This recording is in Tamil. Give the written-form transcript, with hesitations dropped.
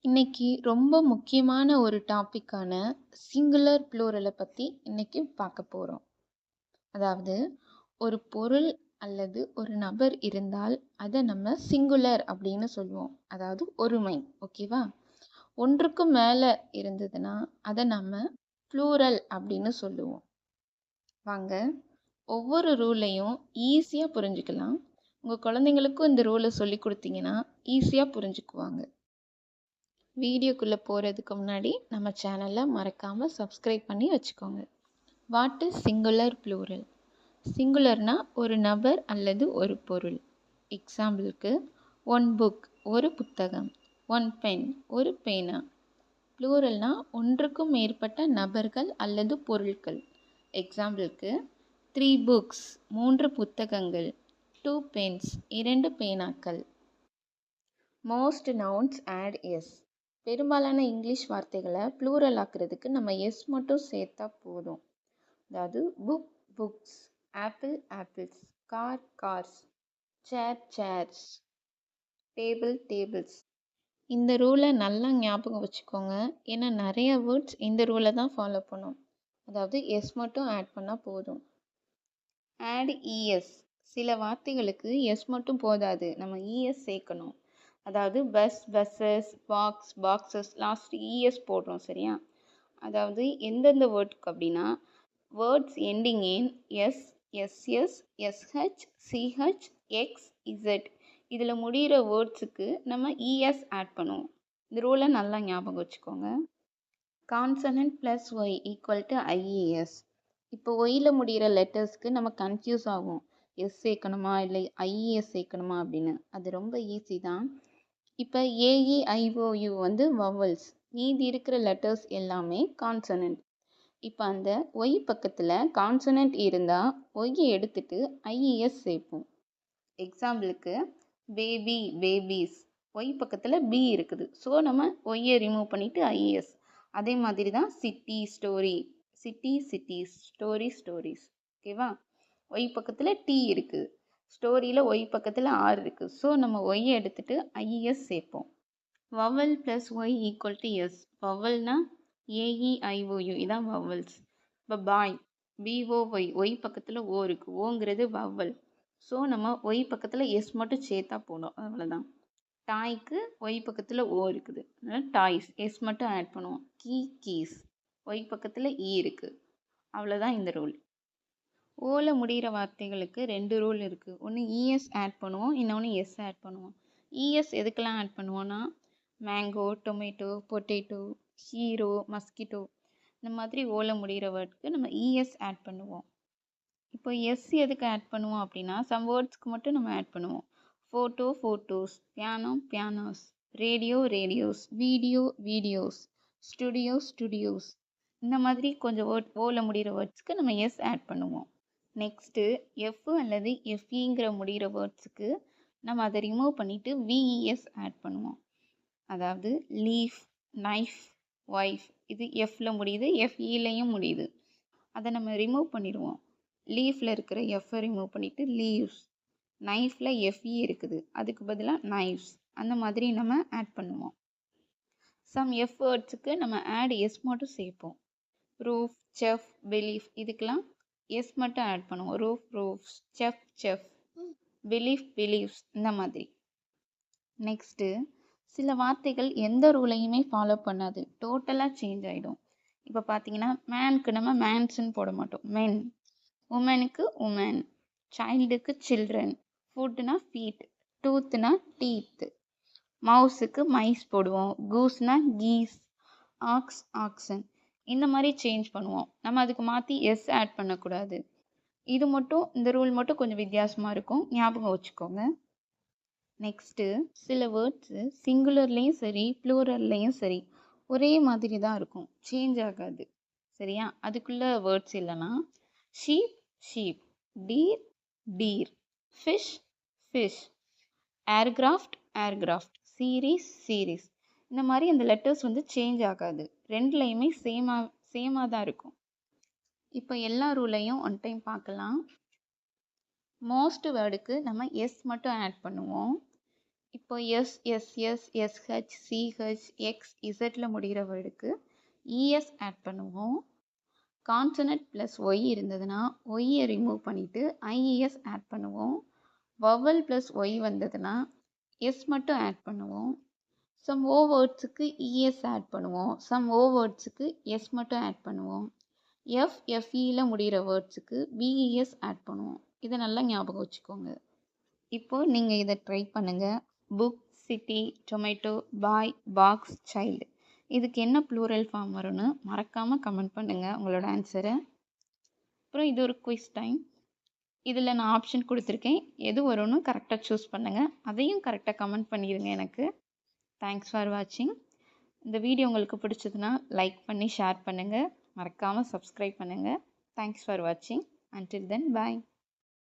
இன்னைக்கு ரொம்ப முக்கியமான ஒரு டாபிக்கான சிங்குலர் ப்ளூரலை பற்றி இன்னைக்கு பார்க்க போகிறோம். அதாவது ஒரு பொருள் அல்லது ஒரு நபர் இருந்தால் அதை நம்ம சிங்குலர் அப்படின்னு சொல்லுவோம். அதாவது ஒருமை. ஓகேவா? ஒன்றுக்கும் மேலே இருந்ததுன்னா அதை நம்ம ப்ளூரல் அப்படின்னு சொல்லுவோம். வாங்க ஒவ்வொரு ரூலையும் ஈஸியாக புரிஞ்சுக்கலாம். உங்கள் குழந்தைங்களுக்கும் இந்த ரூலை சொல்லி கொடுத்தீங்கன்னா ஈஸியாக புரிஞ்சுக்குவாங்க. வீடியோக்குள்ளே போகிறதுக்கு முன்னாடி நம்ம சேனலை மறக்காமல் சப்ஸ்கிரைப் பண்ணி வச்சுக்கோங்க. What is singular plural? சிங்குலர்னா ஒரு நபர் அல்லது ஒரு பொருள். எக்ஸாம்பிளுக்கு ஒன் புக் ஒரு புத்தகம், ஒன் பென் ஒரு பேனா. ப்ளூரல்னா ஒன்றுக்கும் மேற்பட்ட நபர்கள் அல்லது பொருட்கள். எக்ஸாம்பிளுக்கு 3 புக்ஸ் 3 புத்தகங்கள், 2 பென்ஸ் 2 பேனாக்கள். Most nouns add S. பெரும்பாலான இங்கிலீஷ் வார்த்தைகளை ப்ளூரல் ஆக்குறதுக்கு நம்ம எஸ் மட்டும் சேர்த்தா போதும். அதாவது book books, apple apples, car cars, chair chairs, table tables. இந்த ரூலை நல்லா ஞாபகம் வச்சுக்கோங்க. ஏன்னா நிறைய வேர்ட்ஸ் இந்த ரூலை தான் ஃபாலோ பண்ணும். அதாவது எஸ் மட்டும் ஆட் பண்ணால் போதும். Add ES. சில வார்த்தைகளுக்கு எஸ் மட்டும் போதாது, நம்ம இஎஸ் சேர்க்கணும். அதாவது bus buses, box boxes, last ES போடுறோம். சரியா? அதாவது எந்தெந்த வேர்டுக்கு அப்படின்னா words ending in S, SS, SH, CH, X, Z இதில் முடிகிற வேர்ட்ஸுக்கு நம்ம இஎஸ் ஆட் பண்ணுவோம். இந்த ரூலை நல்லா ஞாபகம் வச்சுக்கோங்க. Consonant plus Y equal to IES. இப்போ ஒயில் முடிகிற லெட்டர்ஸ்க்கு நம்ம கன்ஃபியூஸ் ஆகும், எஸ் சேர்க்கணுமா இல்லை ஐஏஎஸ் சேர்க்கணுமா அப்படின்னு. அது ரொம்ப ஈஸி தான். இப்போ ஏஇஐஓயு வந்து வவல்ஸ், மீதி இருக்கிற லெட்டர்ஸ் எல்லாமே கான்சனன்ட். இப்போ அந்த ஒய் பக்கத்தில் கான்சனன்ட் இருந்தால் ஒய்யை எடுத்துட்டு ஐஇஎஸ் சேர்ப்போம். எக்ஸாம்பிளுக்கு பேபி பேபிஸ், ஒய் பக்கத்தில் பி இருக்குது, ஸோ நம்ம ஒய்யை ரிமூவ் பண்ணிவிட்டு ஐஇஎஸ். அதே மாதிரி தான் city story, city cities, story stories. ஓகேவா? ஒய் பக்கத்தில் டி இருக்குது, ஸ்டோரியில் ஒய் பக்கத்தில் ஆர் இருக்குது, ஸோ நம்ம ஒய்யை எடுத்துகிட்டு ஐஇஎஸ் சேர்ப்போம். Vowel plus Y equal to S. வவல்னா ஏஇஐஓயு, இதான் வவல்ஸ். இப்போ பாய், பிஓஒய், ஒய் பக்கத்தில் ஓ இருக்குது, ஓங்கிறது வவல், ஸோ நம்ம ஒய் பக்கத்தில் எஸ் மட்டும் சேர்த்தா போடும், அவ்வளோதான். டாய்க்கு ஒய் பக்கத்தில் ஓ இருக்குது, அதனால் டாய்ஸ், எஸ் மட்டும் ஆட் பண்ணுவோம். கீஸ், ஒய் பக்கத்தில் இ இருக்குது, அவ்வளோதான் இந்த ரூல். ஓல முடிகிற வார்த்தைகளுக்கு 2 ரூல் இருக்குது. ஒன்று இஎஸ் ஆட் பண்ணுவோம், இன்னொன்று எஸ் ஆட் பண்ணுவோம். இஎஸ் எதுக்கெல்லாம் ஆட் பண்ணுவோன்னா mango, tomato, potato, hero, mosquito, இந்த மாதிரி ஓல முடிகிற வேர்டுக்கு நம்ம இஎஸ் ஆட் பண்ணுவோம். இப்போ எஸ் எதுக்கு ஆட் பண்ணுவோம் அப்படின்னா சம் வேர்ட்ஸ்க்கு மட்டும் நம்ம ஆட் பண்ணுவோம். Photo photos, piano pianos, radio radios, video videos, studio studios, இந்த மாதிரி கொஞ்சம் ஓல முடிகிற வேர்ட்ஸ்க்கு நம்ம எஸ் ஆட் பண்ணுவோம். நெக்ஸ்ட்டு எஃப் அல்லது எஃப்இங்கிற முடிகிற வேர்ட்ஸுக்கு நம்ம அதை ரிமூவ் பண்ணிவிட்டு விஇஎஸ் ஆட் பண்ணுவோம். அதாவது லீஃப், நைஃப், ஒய்ஃப், இது எஃப்பில் முடியுது, எஃப்இலையும் முடியுது. அதை நம்ம ரிமூவ் பண்ணிடுவோம். லீஃபில் இருக்கிற எஃப்பை ரிமூவ் பண்ணிவிட்டு லீவ்ஸ், நைஃப்பில் எஃப்இ இருக்குது, அதுக்கு பதிலாக நைஃப்ஸ், அந்த மாதிரி நம்ம ஆட் பண்ணுவோம். சம் எஃப் வேர்ட்ஸுக்கு நம்ம ஆட் எஸ் மட்டும் சேர்ப்போம். ரூஃப், செஃப், பிலீஃப், இதுக்கெல்லாம் எஸ் மட்டும் ஆட் பண்ணுவோம். Roof roofs, chef chef, belief beliefs, இந்த மாதிரி. நெக்ஸ்ட்டு சில வார்த்தைகள் எந்த ரூலையுமே ஃபாலோ பண்ணாது, டோட்டலாக சேஞ்ச் ஆகிடும். இப்போ பார்த்தீங்கன்னா மேனுக்கு நம்ம மேன்ஸ்ன்னு போட மாட்டோம், மென். உமனுக்கு உமன், சைல்டுக்கு சில்ட்ரன், ஃபுட்னா ஃபீட், டூத்னா டீத், மவுஸுக்கு மைஸ் போடுவோம், கூஸ்னா கீஸ், ஆக்ஸ் ஆக்சன், இந்த மாதிரி சேஞ்ச் பண்ணுவோம். நம்ம அதுக்கு மாற்றி எஸ் ஆட் பண்ணக்கூடாது. இது மட்டும், இந்த ரூல் மட்டும் கொஞ்சம் வித்தியாசமாக இருக்கும், ஞாபகம் வச்சுக்கோங்க. நெக்ஸ்ட்டு சில வேர்ட்ஸு சிங்குலர்லேயும் சரி ப்ளூரல்லையும் சரி ஒரே மாதிரி தான் இருக்கும், சேஞ்ச் ஆகாது. சரியா? அதுக்குள்ள வேர்ட்ஸ் இல்லைன்னா sheep sheep, deer deer, fish fish, aircraft aircraft, series series, இந்த மாதிரி அந்த லெட்டர்ஸ் வந்து சேஞ்ச் ஆகாது, ரெண்டுலேயுமே சேமாக தான் இருக்கும். இப்போ எல்லா ரூலையும் ஒன் டைம் பார்க்கலாம். மோஸ்ட் வேர்டுக்கு நம்ம எஸ் மட்டும் ஆட் பண்ணுவோம். இப்போ S, SS, SH, CH, X, இசட்ல முடிகிற வேர்டுக்கு இஎஸ் ஆட் பண்ணுவோம். கான்சனட் ப்ளஸ் ஒய் இருந்ததுன்னா ஒய்யை ரிமூவ் பண்ணிவிட்டு ஐஇஎஸ் ஆட் பண்ணுவோம். வவல் ப்ளஸ் ஒய் வந்ததுன்னா எஸ் மட்டும் ஆட் பண்ணுவோம். சம் ஓ வேர்ட்ஸுக்கு இஎஸ் ஆட் பண்ணுவோம். சம் ஓ வேர்ட்ஸுக்கு எஸ் மட்டும் ஆட் பண்ணுவோம். எஃப்இயில் முடிகிற வேர்ட்ஸுக்கு பிஇஎஸ் ஆட் பண்ணுவோம். இதை நல்லா ஞாபகம் வச்சுக்கோங்க. இப்போது நீங்கள் இதை ட்ரை பண்ணுங்கள். புக், சிட்டி, டொமேட்டோ, பாய், பாக்ஸ், சைல்டு. இதுக்கு என்ன ப்ளூரல் ஃபார்ம் வரும்னு மறக்காமல் கமெண்ட் பண்ணுங்கள் உங்களோட ஆன்சரை. அப்புறம் இது ஒரு குவிஸ் டைம். இதில் நான் ஆப்ஷன் கொடுத்துருக்கேன். எது வரும்னு கரெக்டாக சூஸ் பண்ணுங்கள். அதையும் கரெக்டாக கமெண்ட் பண்ணிடுங்க எனக்கு. தேங்க்ஸ் ஃபார் வாட்சிங். இந்த வீடியோ உங்களுக்கு பிடிச்சதுன்னா லைக் பண்ணி ஷேர் பண்ணுங்கள். மறக்காமல் சப்ஸ்கிரைப் பண்ணுங்கள். தேங்க்ஸ் ஃபார் வாட்சிங். அன்டில் தென் பாய்.